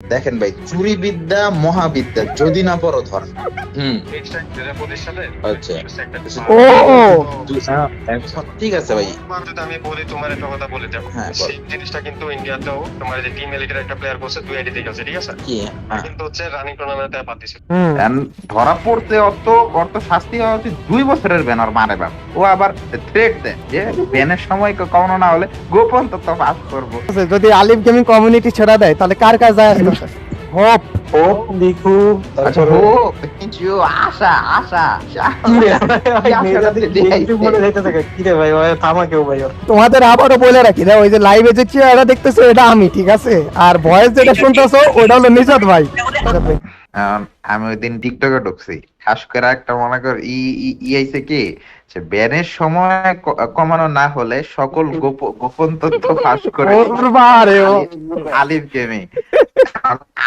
দেখেন ভাই, চুরি বিদ্যা মহাবিদ্যা, যদি না পড়ো ধর। আচ্ছা, ও ঠিক আছে ভাই। আমি বলি তোমার একটা কথা বলে দেবো, হ্যাঁ, বল। সেই জিনিসটা কিন্তু ইন্ডিয়াতেও তোমার যে টিম এলিটের একটা প্লেয়ার করছে 2 আইডি থেকে আছে, ঠিক আছে? কি? হ্যাঁ। কিন্তু হচ্ছে রানিং টুর্নামেন্টে বাদ দিছে। ধরা পড়তে অত শাস্তি হওয়া উচিত 2 বছরের ব্যান। আর মারে বাপ, ও আবার থ্রেট দেয় যে ব্যানের সময় কমানো না হলে গোপন তথ্য পাস করবো। যদি আলিফ গেমিং কমিউনিটি ছেড়া দেয় তাহলে কার কাজ যায় হোপ হোপ লিখু আচ্ছা, তারপরে হোপ, কিছু আশা আশা মনে যাইতে থাকে কি রে ভাই ওই থামা কেউ ভাই ওর। তোমাদের আবারও বলে রাখি না, ওই যে লাইভে যে চেহারা দেখতেছো এটা আমি, ঠিক আছে? আর ভয়েস যেটা শুনতেছো ওটা হলো নিজাত ভাই। আমি ওই দিন টিকটকে ঢুকছি, খাস করে একটা মনে কর আইছে কি যে ব্যানের সময় কমানো না হলে সকল গোপন তথ্য ফাঁস করে আলিফ গেমিং।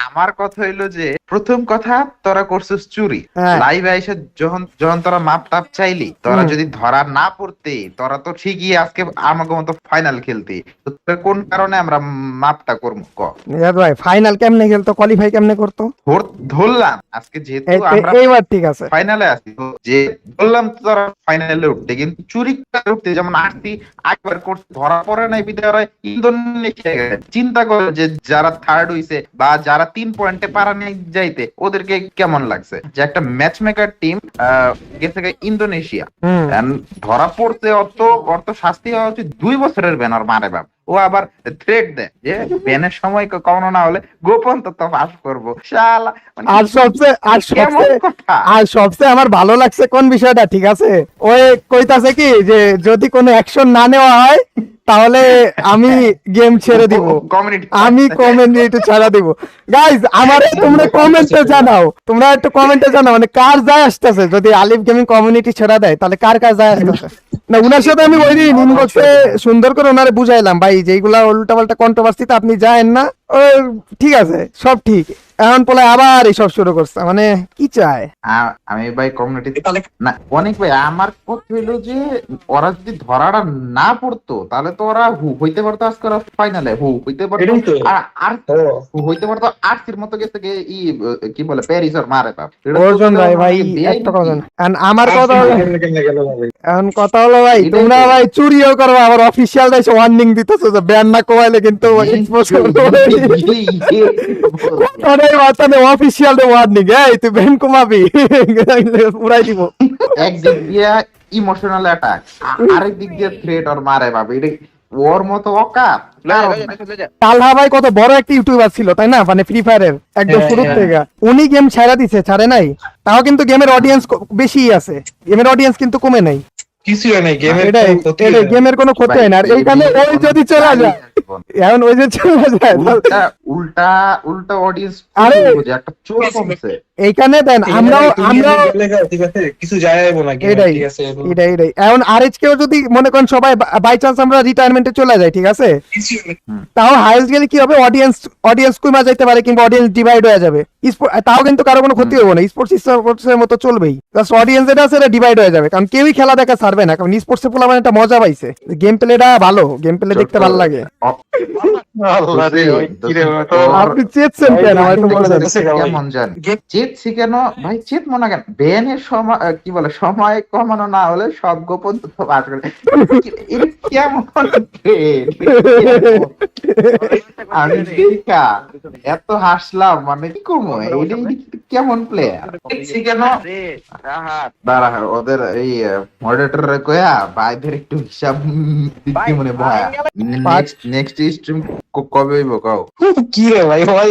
আমার কথা হইলো যে প্রথম কথা, তোরা করছিস চুরি। হ্যাঁ। লাইভ আইসা যখন যখন তোরা মাপ টাপ চাইলি, তোরা যদি ধরা না পড়তে, তোরা তো ঠিকই আজকে আমাকে মতো ফাইনাল খেলতি। তো তোরা কোন কারণে আমরা মাপটা করবো ক? নিজাত ভাই ফাইনাল কেমনে খেলতো, কোয়ালিফাই কেমনে করতো? ধরলাম আজকে যেহেতু আমরা এইবার ঠিক আছে। ফাইনালে আসি, তো যে বললাম তোরা ফাইনালে উঠতে, কিন্তু চুরি করে উঠতে যেমন আসছি একবার করতে ধরা পড়ে নাই বিদ্যালয় ইন্দোনেশিয়া গেছে। চিন্তা করে যে যারা থার্ড হইছে বা যারা 3 পয়েন্টে পারা নেই যাইতে, ওদেরকে কেমন লাগছে যে একটা ম্যাচ মেকার টিম গেছে ইন্দোনেশিয়া। And ধরা পড়তে অত শাস্তি হওয়া উচিত 2 বছরের ব্যান। আর মারে বাপ, ও আবার থ্রেট দেয় যে ব্যানের সময় কমানো না হলে গোপন তথ্য ফাঁস করবো। শালা, মানে কেমন কথা? আর সবচেয়ে আমার ভালো লাগছে কোন বিষয়টা, ঠিক আছে? ওই কইতাছে কি যে যদি কোনো অ্যাকশন না নেওয়া হয় তাহলে আমি গেম ছেড়ে দিব, আমি কমেন্ট ছাড়া দিব। গাইজ আমারে তোমরা কমেন্টে জানাও, তোমরা একটু কমেন্টে জানাও মানে কার যায় আসতেছে যদি আলিফ গেমিং কমিউনিটি ছেড়া দেয়, তাহলে কার কার যায় আসতেছে। না উনার সাথে আমি ওই দিন ইনবক্সে সুন্দর করে ওনারে বুঝাইলাম, ভাই যেগুলা উল্টা পাল্টা কন্ট্রোভার্সিতে আপনি যায়েন না। ও ঠিক আছে, সব ঠিক। এখন পরে আবার এইসব শুরু করছে, মানে কি চায়? আমি ভাই কমিউনিটি না অনেক ভাই, আমার কথা হইলো যে ওরা যদি ধরাটা না পড়তো তাহলে তো ওরা হইতে পারতো আজকে ফাইনালে, হইতে পারতো। এটাই তো। আর হইতে পারতো আরসির মতো গেছে কি বলে প্যারিস আর মারে বাপ। অর্জুন ভাই একটা কথা না। And আমার কথা হলো, কেমনে গেল ভাই? এখন কথা হলো ভাই এটাই তোমরা তো। ভাই চুরিও করবা, আবার অফিসিয়াল এসে ওয়ার্নিং দিতেছো যে ব্যান না কমাইলে কিন্তু এক্সপোজ করবো। অনেক মাথানে অফিসিয়াল ওয়ার্নিং, এই তুই ব্যান কমাবি পুরাই দিব। একদিক দিয়ে ইমোশনাল অ্যাটাক, আরেক দিক দিয়ে থ্রেট আর মারে বাবা। এটা ওর মতো অকাপ। তালহা ভাই কত বড় একটা ইউটিউবার ছিল তাই না, মানে ফ্রি ফায়ারের একদম হ্যাঁ, শুরু হ্যাঁ। থেকে। উনি গেম ছাড়া দিছে, ছাড়ে নাই, তাও কিন্তু গেমের অডিয়েন্স বেশি আছে, গেমের অডিয়েন্স কিন্তু কমে নাই। কিছু হয় নাই গেমের এটাই কোনো ক্ষতি হয় নাই। গেমের কোনো ক্ষতি হয় না। আর এইখানে ওই যদি চলে যায়, এখন ওই যে চলে যায় উল্টা অডিয়েন্স আরে একটা চোর কমছে। এইখানে দেন আমরাও ঠিক আছে কিছু যায় আইবো না গেমে, এটাই ঠিক আছে এটাই এখন আরএইচ কেও যদি মনে করেন সবাই বাই চান্স আমরা রিটায়ারমেন্টে চলে যাই, ঠিক আছে, কিছু হয় নাই। তাও হাইস্ট গেলে কি হবে, অডিয়েন্স কমে যাইতে পারে কিংবা অডিয়েন্স ডিভাইড হয়ে যাবে। তাও কিন্তু কারো কোনো ক্ষতি হবে না, স্পোর্টস এর মতো চলবেই। জাস্ট অডিয়েন্স যেটা আছে এটা ডিভাইড হয়ে যাবে, কারণ কেউই খেলা দেখা ছাড়বে না, কারণ স্পোর্টস এ পোলা মানে একটা মজা পাইছে, গেম প্লেটা ভালো, গেম প্লে দেখতে ভালো লাগে। আল্লাহ রে ওই কি রে ওই তো আপনি চেয়েছেন কেন আমার তো মনে যাচ্ছে। কেমন জান চেত শিখানো ভাই, চেত মনে করেন ব্যানের সময় কি বলে সময় কমানো না হলে সব গোপন তথ্য পাস করে। এটা কেমন আমি দেখা এত হাসলাম, মানে কি করবো, এটা কেমন প্লেয়ার শিখানো। দাঁড়া ওদের এই মডারেটর কয়া ভাইদের একটু হিসাব দিতে মনে ভয়। নেক্সট স্ট্রিম কবে হইব কাও? কি রে ভাই ভাই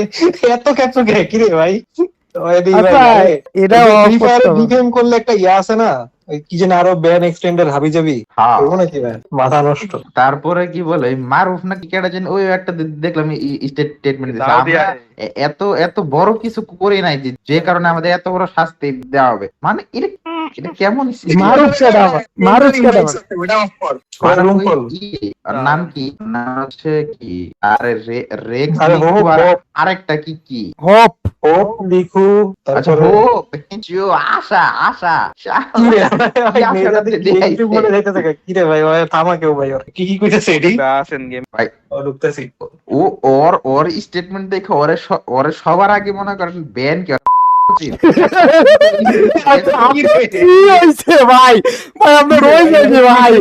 এত ক্যাপচার কি রে ভাই? আচ্ছা, এটা off করতে হবে। ডিফেম করলে একটা ইয়া আছে না, ওই কি যেন আরো ব্যান এক্সটেন্ডার হাবি যাবি হ্যাঁ। ওরকম নাকি ভাই? মাথা নষ্ট। তারপরে কি বলে মারুফ নাকি কেডা জানি ওই একটা দেখলাম স্টেটমেন্ট দিছে, আমরা এত বড় কিছু করি নাই যে কারণে আমাদের এত বড় শাস্তি দেওয়া হবে। মানে এটা এটা কেমন মারুফ কেডা আবার? মারুফ কেডা আবার? মারুফ আর নাম কি নাম হচ্ছে কি আরে রেক্স আরে লিখু আর হোপ আরেকটা কি কি হোপ। হোপ লিখু আচ্ছা তারপরে হোপ জিও আশা আশা কি রে কি আশাটা দেখাইছে? মনে যাইতেছে কি রে ভাই ভাই থামা কেউ ভাই ওর কি কইতেছে এডি ভাই ও ঢুকতেছি ও ওর স্টেটমেন্ট দেখে ওরে সবার আগে মনে করেন ব্যান কি উচিত। আচ্ছা, আপনার কি হয়েছে ভাই? ভাই আপনার রয়ে গেছে ভাই।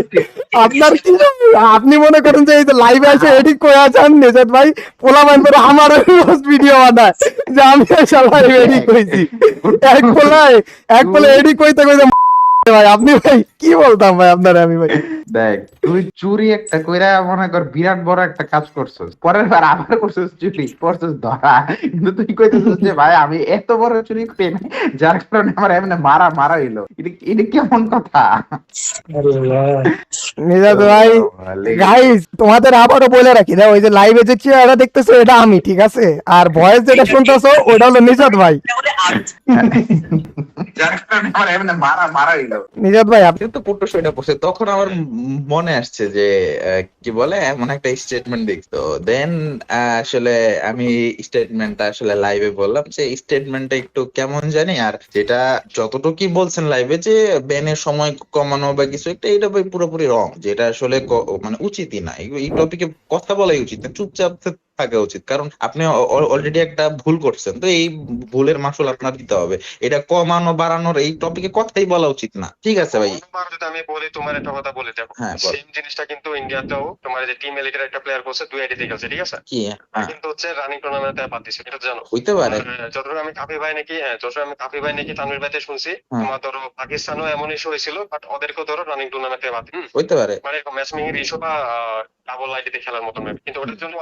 আপনার কি, আপনি মনে করেন যে এই যে লাইভে এসে এডিট করে আছেন নিজাত ভাই, পোলা মান করে আমার রোজ ভিডিও বানায় যে আমি এসে লাইভ এডিট করেছি। এক পোলা এডিট কইতে কইতে ভাই আপনি ভাই কি বলতাম ভাই আপনারা আমি ভাই। দেখ তুই চুরি একটা কইরা মনে কর বিরাট বড় একটা কাজ করছস, পরের বার আবার করছস চুরি, করছস ধরা, কিন্তু তুই কইতেছিস যে ভাই আমি এত বড় চুরি করি না যার কারণে আমার এমনি মারা হইলো। এটা কেমন কথা? আরে ভাই নিজাত ভাই গাইস তোমাদের আবারও বলে রাখি না, ওই যে লাইভে যে চেহারা দেখতেছো এটা আমি, ঠিক আছে? আর ভয়েস যেটা শুনতেছো ওটা হলো নিজাত ভাই। যার কারণে আমার এমনি মারা হইলো। নিজাত ভাই আপনি কিন্তু পুট্টো সেটা বসে তখন আমার মনে আসছে যে কি বলে এমন একটা স্টেটমেন্ট দেখতো, দেন আসলে আমি স্টেটমেন্টটা আসলে লাইভে বললাম যে স্টেটমেন্টটা একটু কেমন জানি, আর যেটা যতটুকু বলছেন লাইভে যে ব্যানের সময় কমানো বা কিছু একটা, এটা ভাই পুরোপুরি রং, যেটা আসলে মানে উচিতই না, এই টপিকে কথা বলাই উচিত না, চুপচাপ থাকা উচিত। কারণ আপনি অলরেডি একটা ভুল করছেন, তো এই ভুলের মাসুল আপনার দিতে হবে। এটা কমানো বাড়ানোর এই টপিকে কথাই বলা উচিত না, ঠিক আছে ভাই? অন্যবার যদি আমি বলি, তোমার একটা কথা বলে দেখো, হ্যাঁ, বল। সেম জিনিসটা কিন্তু ইন্ডিয়াতেও তোমার যে টিম এলিটের একটা প্লেয়ার করছে 2 আইডি থেকে আছে, ঠিক আছে? কি? হ্যাঁ, কিন্তু হচ্ছে রানিং টুর্নামেন্টে বাদ দিছে, এটা তো জানো। হইতে পারে। আর যতটুকু আমি কাফি ভাই নাকি তানভীর ভাইতে শুনছি, হ্যাঁ। তোমার ধরো পাকিস্তানও এমন ইস্যু হয়েছিল, বাট ওদেরকেও ধরো রানিং টুর্নামেন্টে বাদ হইতে পারে। মানে ম্যাচ মেকিং ইস্যু বা ডাবল আইডিতে খেলার মতো ম্যাচ, কিন্তু ওটার জন্য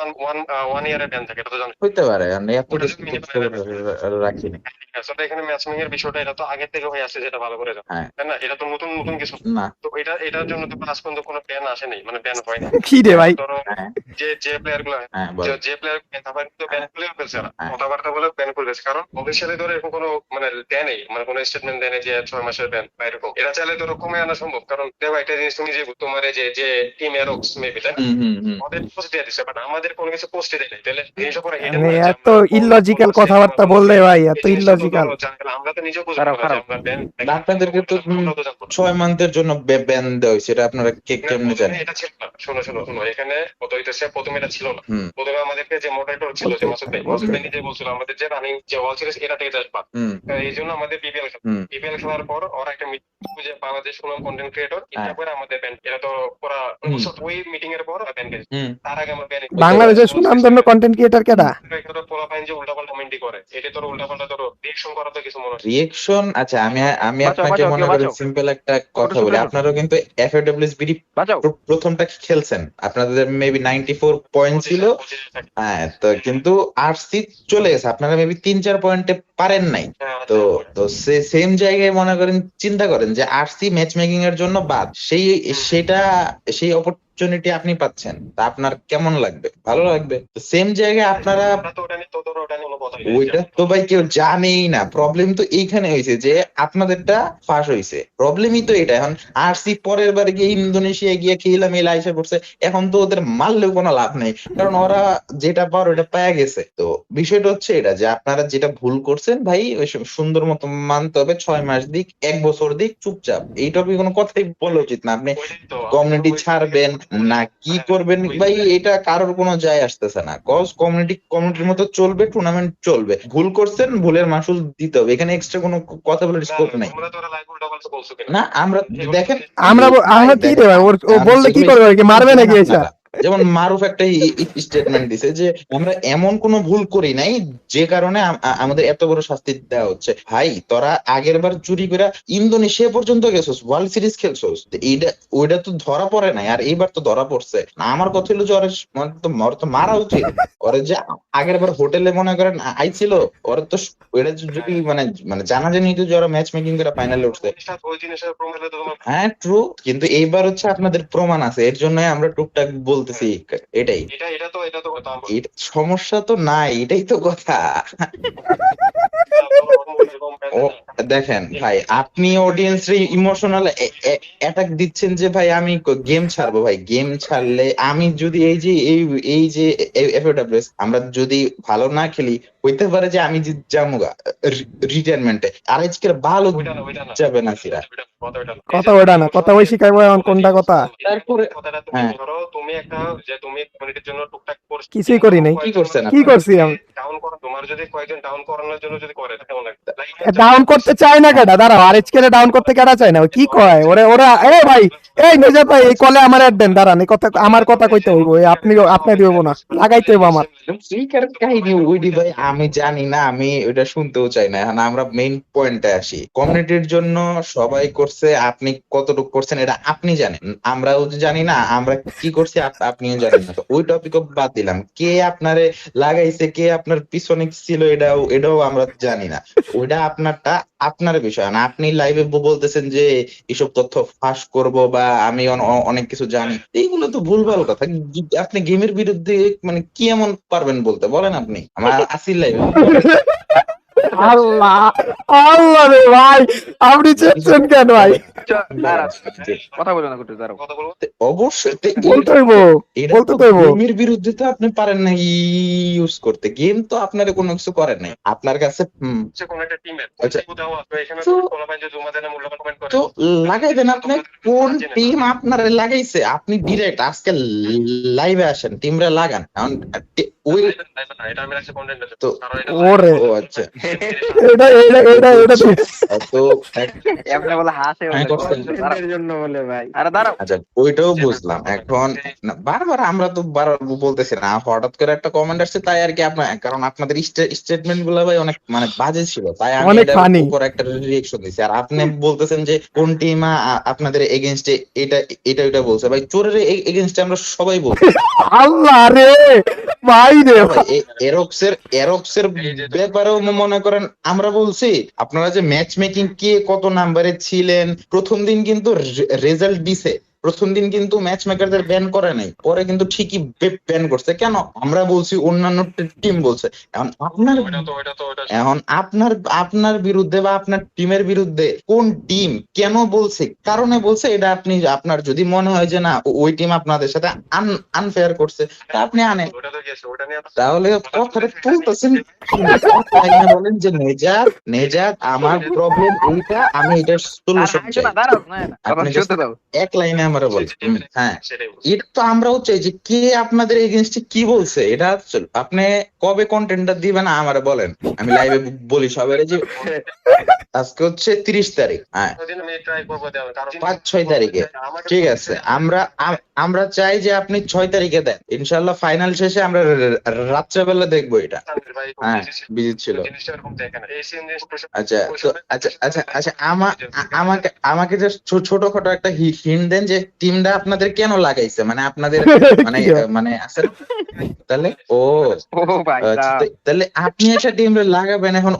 ওয়ান ইয়ারের ব্যান থাকে, এটা তো জানো। হইতে পারে, আমি এত ওটা বেশি minimum খোঁজ রাখিনি। আসলে এখানে ম্যাচিং এর বিষয়টা এটা তো আগে থেকে হয়ে আসছে, যেটা ভালো করে জানো, হ্যাঁ। তাই না? এটা তো নতুন নতুন কিছু না। তো এটার জন্য তো আজ পর্যন্ত কোনো ব্যান আসেনি, মানে ব্যান হয় না। কি রে ভাই? ধরো হ্যাঁ, যে প্লেয়ার গুলো হ্যাঁ, বল। যে প্লেয়ার কথাবার্তা ব্যান খুলেও ফেলছে না, হ্যাঁ। কথাবার্তা বলে ব্যান করে ফেলছে, কারণ অফিসিয়ালি ধরো এরকম কোনো মানে দেয়নি, মানে কোনো স্টেটমেন্ট দেয়নি যে 6 মাসের ব্যান বা এরকম। এটা চাইলে ধরো কমে আনা সম্ভব, কারণ দেখো একটা জিনিস তুমি যে তোমার এই যে টিম এরক্স মেবি, তাই না? ওদের পোস্ট দিয়ে দিচ্ছে, বাট আমাদের কোনো কিছু পোস্ট দেয় নাই, তাহলে জিনিসটা পরে হিডেন মানে এত ইললজিক্যাল কথাবার্তা বললে ভাই, এত ইললজিক্যাল। আমরা তো নিজেও বুঝতে পারছি আমরা ব্যান আপনাদেরকে তো 6 মান্থের জন্য ব্যান দেওয়া হয়েছে, এটা আপনারা কেমনে জানেন? এটা ছিল না, শোনো এখানে কত হইতেছে, প্রথমে এটা ছিল না। হুম। প্রথমে আমাদেরকে যে মডারেটর ছিল যে মাসুদ ভাই নিজে বলছিল আমাদের যে রানিং যে ওয়ার্ল্ড সিরিজ এটা থেকে আসবা, হুম। এই জন্য আমাদের বিপিএল খেলার পর ওরা একটা মিটিং যে বাংলাদেশ সুনাম কন্টেন্ট ক্রিয়েটর এটা করে আমাদের ব্যান, এটা তো পুরা ওই মিটিং এর পর ব্যান গেছে। তার আগে আমার ব্যান বাংলাদেশের সুনামধন্য কন্টেন্ট ক্রিয়েটর কেডা? একটা পোলা ফাইন যে উল্টাপাল্টা কমেন্টই করে, এটা তোর উল্টাপাল্টা ধরো রিঅ্যাকশন করা তো কিছু মনে হয়। রিয়েকশন, আচ্ছা আমি আপনাকে মনে করি সিম্পল একটা কথা বলি, আপনারাও কিন্তু এফএডব্লিউএস বিডি প্রথমটা খেলছেন, আপনাদের মেবি 94 পয়েন্ট ছিল, হ্যাঁ, তো কিন্তু আরসি চলে গেছে, আপনারা মেবি 3-4 পয়েন্টে পারেন নাই। তো সেম জায়গায় মনে করেন চিন্তা করেন যে আরসি ম্যাচ মেকিং এর জন্য বাদ, সেই অপরচুনিটি আপনি পাচ্ছেন, তা আপনার কেমন লাগবে? ভালো লাগবে। তো সেম জায়গায় আপনারা ওইটা তো ভাই কেউ জানেই না, প্রবলেম তো এইখানে হয়েছে যে আপনাদেরটা ফাঁস হয়েছে, প্রবলেমই তো এটা। এখন আরসি পরের বারে গিয়ে ইন্দোনেশিয়া গিয়ে খেলাম এই আইসা পড়ছে, এখন তো ওদের মারলেও কোনো লাভ নেই, কারণ ওরা যেটা পাওয়ার ওটা পাওয়া গেছে। তো বিষয়টা হচ্ছে এটা যে আপনারা যেটা ভুল করছেন ভাই, ওই সুন্দর মতো মানতে হবে, 6 মাস দিক 1 বছর দিক চুপচাপ, এই টপিক কোনো কথাই বলা উচিত না। আপনি কমিউনিটি ছাড়বেন না কি করবেন ভাই, এটা কারোর কোনো যায় আসতেছে না, কজ কমিউনিটির মতো চলবে, টুর্নামেন্ট চলবে, ভুল করছেন ভুলের মাসুল দিতে হবে, এখানে এক্সট্রা কোনো কথা বলার স্কোপ নাই। না আমরা দেখেন আমরা কি রে ভাই, ও বললে কি করবে, কি মারবে নাকি? এসা যেমন মারুফ একটা স্টেটমেন্ট দিছে যে আমরা এমন কোনো ভুল করি নাই যে কারণে আমাদের এত বড় শাস্তি দেওয়া হচ্ছে। ভাই তোরা আগের বার চুরি করে ইন্দোনেশিয়া পর্যন্ত গেছোস, ওয়ার্ল্ড সিরিজ খেলছোস, ওইটা তো ধরা পড়ে নাই, আর এইবার তো ধরা পড়ছে না। আমার কথা হলো যে ওর তো মারা উচিত, ওরে যে আগের বার হোটেলে মনে করেন আইছিল, ওরা তো ওইটা যদি মানে জানা জানি তো যারা ম্যাচ মেকিং করে ফাইনালে উঠছে, হ্যাঁ ট্রু, কিন্তু এইবার হচ্ছে আপনাদের প্রমাণ আছে, এর জন্য আমরা টুকটাক বলতেছি, এটাই এটা তো সমস্যা তো নাই, এটাই তো কথা। ও দেখেন ভাই, আপনি অডিয়েন্স রে ইমোশনাল অ্যাটাক দিচ্ছেন যে ভাই আমি গেম ছাড়বো। ভাই গেম ছাড়লে আমি যদি এই যে এফওডব্লিউএস আমরা যদি ভালো না খেলি, হইতে পারে যে আমি যামুগা রিটায়ারমেন্টে, আর আজকের ভালো যাবে না সিরা। কথা ওটা না, কথা ওই শিখাইবো এখন কোনটা কথা। তারপরে কথাটা হ্যাঁ। তুমি ধরো, তুমি একটা যে তুমি কমিউনিটির জন্য টুকটাক করছো, কিছুই করি নাই। কি করছেন কি করছি আমি? ডাউন করো, তোমার যদি কয়েকজন ডাউন করানোর জন্য যদি করে কেমন লাগবে? ডাউন করতে চায় না কেডা? দাঁড়াও, আর এইচকে ডাউন করতে কেডা চায় না? ওই কি কয় ওরে ওরা? এ ভাই, এই নেজাত ভাই, এই কলে আমার অ্যাড দেন। দাঁড়ান, এই কথা আমার কথা কইতে হইব। আপনি দিব না, লাগাইতে হইব আমার। ফ্রিকার কাহিনী ওইডি ভাই আমি জানি না, আমি ওইটা শুনতেও চাই না। এখন আমরা মেইন পয়েন্টে আসি। কমিউনিটির জন্য সবাই করছে, আপনি কতটুকু করছেন এটা আপনি জানেন, আমরাও জানি না আমরা কি করছি, আপনিও জানেন না। তো ওই টপিকও বাদ দিলাম, কে আপনারে লাগাইছে, কে আপনার পিছনে ছিল, এটাও আমরা জানি না। ওইটা আপনার বিষয় না। আপনি লাইভে বলতেছেন যে এসব তথ্য ফাঁস করব বা আমি অনেক কিছু জানি, এইগুলো তো ভুলভাল কথা। আপনি গেমের বিরুদ্ধে মানে কি এমন পারবেন বলতে, বলেন আপনি? আমার আসিল লাইভে আল্লাহ আল্লাহ রে ভাই, আপনি চেপছেন কেন ভাই? কথা বলো না, দাঁড়াও। কথা বলবো অবশ্যই বলতে হইব, বলতে তো হইব। গেমের বিরুদ্ধে তো আপনি পারেন না ইউজ করতে। গেম তো আপনার কোনো কিছু করেন নাই, আপনার কাছে যে কোন একটা টিমের আচ্ছা। দেওয়া আছে, এখানে তো কোনো ভাই যে জমা দেন মূল্যবান কমেন্ট করে তো লাগাই দেন। আপনি কোন টিম আপনার লাগাইছে, আপনি ডিরেক্ট আজকে লাইভে আসেন, টিমরা লাগান। কারণ ওই এটা আমি রাখছি কন্টেন্ট তো ওরে ও আচ্ছা এটা তো এমনি বলে হাসে হ্যাঁ, করছেন। এর জন্য বলে ভাই। আরে দাঁড়াও। আচ্ছা ওইটাও বুঝলাম। এখন না, বারবার আমরা তো বারবার বলতেছি না, হঠাৎ করে একটা কমেন্ট আসছে তাই আর কি। আপনার কারণ আপনাদের স্টেটমেন্ট গুলো ভাই অনেক মানে বাজে ছিল, তাই আমি অনেক এটার funny। উপর একটা রিয়েকশন দিছি। আর আপনি বলতেছেন যে কোন টিম আপনাদের এগেইনস্টে এটা বলছে। ভাই চোরের এগেইনস্টে আমরা সবাই বলছি। আল্লাহ রে ভাই রে ভাই এরক্সের ব্যাপারেও মনে করেন আমরা বলছি। আপনারা যে ম্যাচ মেকিং কে কত নাম্বারে ছিলেন, প্রথম দিন কিন্তু রেজাল্ট দিছে, প্রথম দিন কিন্তু ম্যাচ মেকারদের ব্যান করে নাই, পরে কিন্তু ঠিকই ব্যান করছে। কেন? আমরা বলছি, অন্যান্য টিম বলছে। এখন আপনার বিরুদ্ধে বা আপনার টিমের বিরুদ্ধে কোন টিম কেন বলছে, কারণে বলছে, এটা আপনি আপনার যদি মনে হয় যে না ওই টিম আপনাদের সাথে আনফেয়ার করছে, তা আপনি আনেন। তাহলে কথাটা তুলতেছেন, বলেন যে নেজাত আমার প্রবলেম এইটা, আমি এটার সলিউশন চাই। দাঁড়াও না, আপনি শুনতে দাও। এক লাইনে আমরা বলি হ্যাঁ, এটা তো আমরাও চাই যে কে আপনাদের এগেইনস্টে কি বলছে। এটা আপনি কবে কন্টেন্টটা দিবেন আমারে বলেন, আমি লাইভে বলি সবাই যে আজকে হচ্ছে 30 তারিখ, হ্যাঁ 5-6 তারিখে, ঠিক আছে। আমরা চাই যে আপনি 6 তারিখে দেন, ইনশাল্লাহ ফাইনাল শেষে আমরা রাত্রেবেলা দেখবো এটা। হ্যাঁ বিজি ছিল। আচ্ছা তো আচ্ছা আমাকে জাস্ট ছোটখাটো একটা হিন্ট দেন যে টিমটা আপনাদের কেন লাগাইছে, মানে আপনাদের মানে আছে তাহলে। ও ভাই তাহলে আপনি একটা টিম লাগাবেন, এখন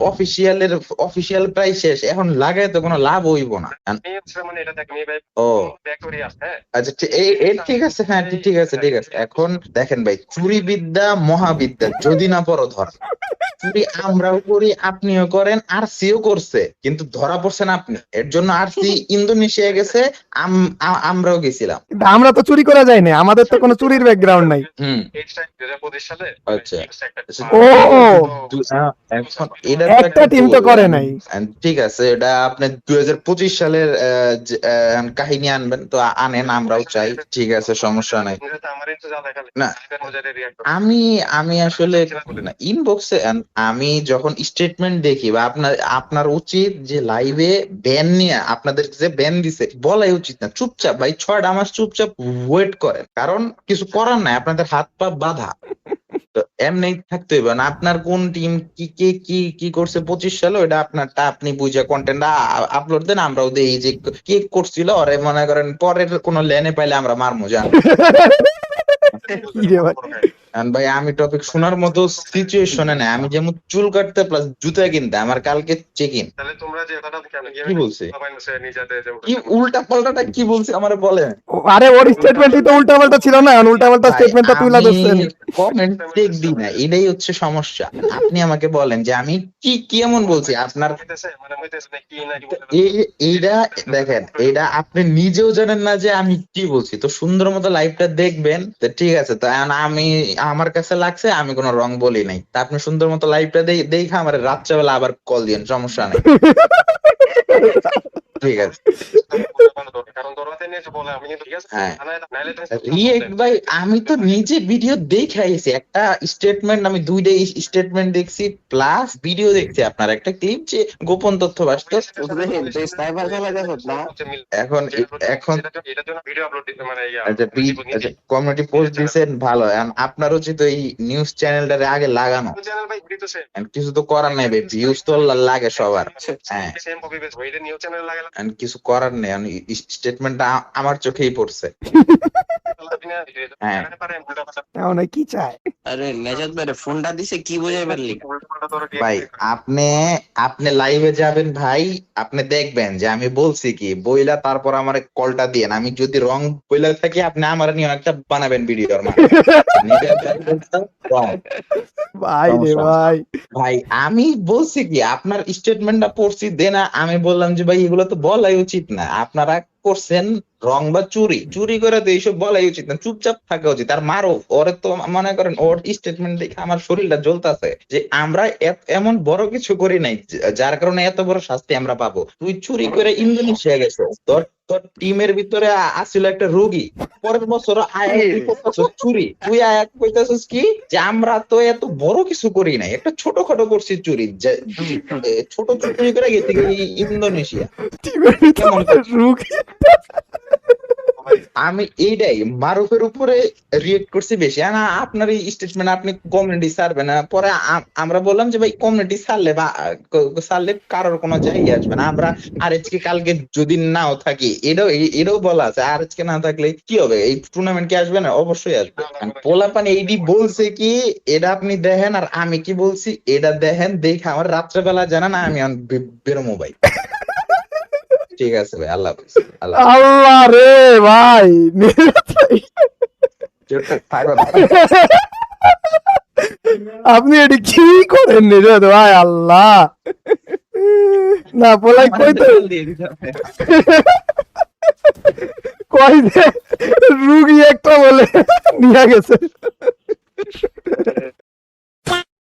অফিসিয়াল প্রায় শেষ, এখন লাগাই তো কোনো লাভ হইব না। ও আচ্ছা ঠিক আছে, হ্যাঁ ঠিক আছে। এখন দেখেন ভাই, চুরি বিদ্যা মহাবিদ্যা, যদি না পড়ো ধর। চুরি আমরাও করি, আপনিও করেন, আরসিও করছে, কিন্তু ধরা পড়ছেন আপনি। এর জন্য আরসি ইন্দোনেশিয়া গেছে, আমরাও গেছিলাম। আমরা তো চুরি করা যায় না, আমাদের তো কোনো চুরির ব্যাকগ্রাউন্ড নাই। আচ্ছা ও এখন এটা একটা টিম তো করে নাই। ঠিক আছে, এটা আপনি 2025 সালের কাহিনী আনবেন তো আনেন, আমরাও চাই, ঠিক আছে, সমস্যা নাই। না আমি আসলে ইনবক্সে আমি যখন স্টেটমেন্ট দেখি বা আপনার উচিত যে লাইভে ব্যান নিয়ে আপনাদের যে ব্যান দিছে বলাই উচিত না। চুপচাপ ভাই 6টা মাস চুপচাপ ওয়েট করেন, কারণ কিছু করার নাই, আপনাদের হাত পা বাঁধা। তো এমনি থাকতে হইবে না। আপনার কোন টিম কি করছে 25 সালে, ওইটা আপনারটা আপনি বুঝে কন্টেন্ট আপলোড দেন, আমরাও দেই যে কে করছিল। আরে মনে করেন পরের কোন লেনে পাইলে আমরা মারমু, জান। কি রে ভাই? And ভাই আমি টপিক শোনার মতো সিচুয়েশনে নাই, আমি যেমন চুল কাটতে প্লাস জুতা কিনতে আমার কালকে চেক ইন। তাহলে তোমরা যে কথাটা কেন কি বলছি? নিজেতে কি উল্টা পাল্টাটা কি বলছি আমারে বলেন? আরে ওর স্টেটমেন্টই তো উল্টা পাল্টা ছিল না, উল্টা পাল্টা স্টেটমেন্টটা তুইলা দিচ্ছেন। কমেন্ট চেক দিই না, এটাই হচ্ছে সমস্যা। আপনি আমাকে বলেন যে আমি কি এমন বলছি আপনার মানে হইতেছে না কি নাকি এইটা দেখেন, এইটা আপনি নিজেও জানেন না যে আমি কি বলছি। তো সুন্দর মতো লাইভটা দেখবেন, তো ঠিক আছে। তো এখন আমি আমার কাছে লাগছে আমি কোনো রং বলি নাই, তা আপনি সুন্দর মতো লাইভটা দেখে আমার রাত্রেবেলা আবার কল দিন, সমস্যা নাই। ঠিক আছে। কারণ দরকার নেই যে বলে আমি কিন্তু ঠিক আছে হ্যাঁ নাইলে রিয়েক্ট ভাই, আমি তো নিজে ভিডিও দেখে আইছি, একটা স্টেটমেন্ট আমি 2টা স্টেটমেন্ট দেখছি প্লাস ভিডিও দেখছি আপনার একটা ক্লিপ যে গোপন তথ্য বাস্তব। এখন এটার জন্য ভিডিও আপলোড দিতে মানে কমিউনিটি পোস্ট দিয়েছেন ভালো, এখন আপনার উচিত এই নিউজ চ্যানেলটারে আগে লাগানো। চ্যানেল ভাই দিতেছে এখন কিছু তো করার নেই ভাই, ভিউজ তো লাগে সবার। হ্যাঁ সেম কপি পেস্ট ওইটা নিউজ চ্যানেল লাগালাম এখন কিছু করার নেই, স্টেটমেন্টটা আমার চোখেই পড়ছে। হ্যাঁ এখন কি চায়? আরে নেজাত ভাই ফোনটা দিছে কি বুঝাই পারলি? ভাই আপনি লাইভে যাবেন ভাই, আপনি দেখবেন যে আমি বলছি কি বইলা, তারপর আমার কলটা দিয়েন। আমি যদি রং বইলা থাকি আপনি আমার নিয়ে একটা বানাবেন ভিডিওর ভাই রে ভাই, ভাই আমি বলছি কি আপনার স্টেটমেন্টটা পড়ছি দেনা, আমি বললাম যে ভাই এগুলো তো বলাই উচিত না, আপনারা করছেন রং বা চুরি করে তো এইসব বলাই উচিত না, চুপচাপ থাকা উচিত। আর মারো ওরে, তো মনে করেন ওর স্টেটমেন্ট দেখে আমার শরীরটা জ্বলতেছে যে আমরা এমন বড় কিছু করি নাই যার কারণে এত বড় শাস্তি আমরা পাবো। তুই চুরি করে ইন্দোনেশিয়া গেছো, তোর টিমের ভিতরে আসছিল একটা রোগী, পরের বছর চুরি, তুই কইতাছিস কি যে আমরা তো এত বড় কিছু করি নাই, একটা ছোটখাটো করছি চুরি, ছোট চুরি করে গেছি ইন্দোনেশিয়া। কেমন রুগী আমি এইটাই মারুফের উপরে রিয়েক্ট করছি বেশি। না আপনার এই স্টেটমেন্ট আপনি কমিউনিটি ছাড়বে না, পরে আমরা বললাম যে ভাই কমিউনিটি ছাড়লে কারোর কোনো জায়গায় আসবে না। আমরা আর আজকে কালকে যদি নাও থাকি, এটাও বলা আছে, আর আজকে না থাকলে কি হবে, এই টুর্নামেন্ট কি আসবে না? অবশ্যই আসবে। পোলাপান এইডি বলছে কি এটা আপনি দেখেন, আর আমি কি বলছি এটা দেখেন, দেখে আমার রাত্রেবেলা জানা না আমি বেরোমো ভাই। ঠিক আছে ভাই, আল্লাহ হাফেজ। আল্লাহ রে ভাই, আপনি এটি কি করেন নিরদ ভাই? আল্লাহ না বলাই কইতে কই যে রুগী একটা বলে নিয়ে গেছে।